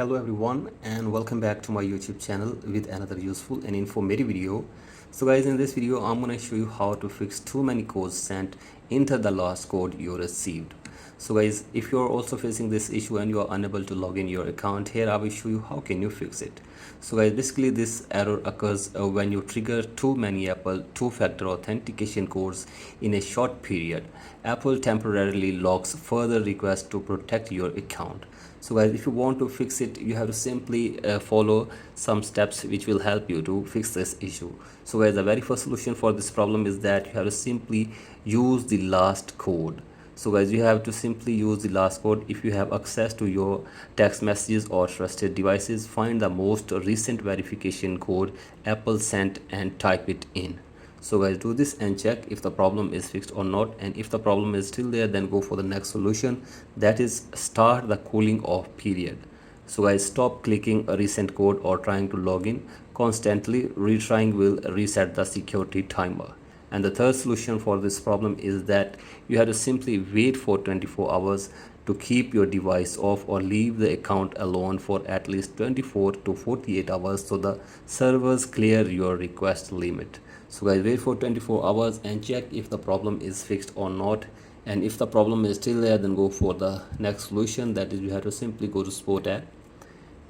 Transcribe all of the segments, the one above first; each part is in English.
Hello everyone and welcome back to my YouTube channel with another useful and informative video. So guys, in this video I'm going to show you how to fix too many codes sent into the last code you received. So guys, if you're also facing this issue and you are unable to log in your account, here I will show you how can you fix it. So guys, basically this error occurs when you trigger too many Apple two-factor authentication codes in a short period. Apple temporarily locks further requests to protect your account. So guys, if you want to fix it, you have to simply follow some steps which will help you to fix this issue. So guys, the very first solution for this problem is that you have to simply use the last code. So guys, you have to simply use the last code. If you have access to your text messages or trusted devices, find the most recent verification code Apple sent and type it in. So guys, do this and check if the problem is fixed or not, and if the problem is still there, then go for the next solution, that is start the cooling off period. So guys, stop clicking a recent code or trying to log in constantly. Retrying will reset the security timer. And the third solution for this problem is that you have to simply wait for 24 hours to keep your device off, or leave the account alone for at least 24 to 48 hours so the servers clear your request limit. So guys, wait for 24 hours and check if the problem is fixed or not. And if the problem is still there, then go for the next solution, that is you have to simply go to support app,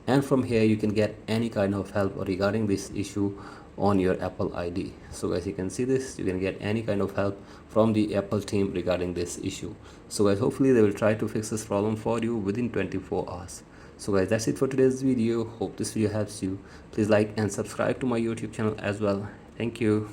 and from here you can get any kind of help regarding this issue on your Apple ID. So guys, you can see this, you can get any kind of help from the Apple team regarding this issue. So guys, hopefully they will try to fix this problem for you within 24 hours. So guys, that's it for today's video. Hope this video helps you. Please like and subscribe to my YouTube channel as well. Thank you.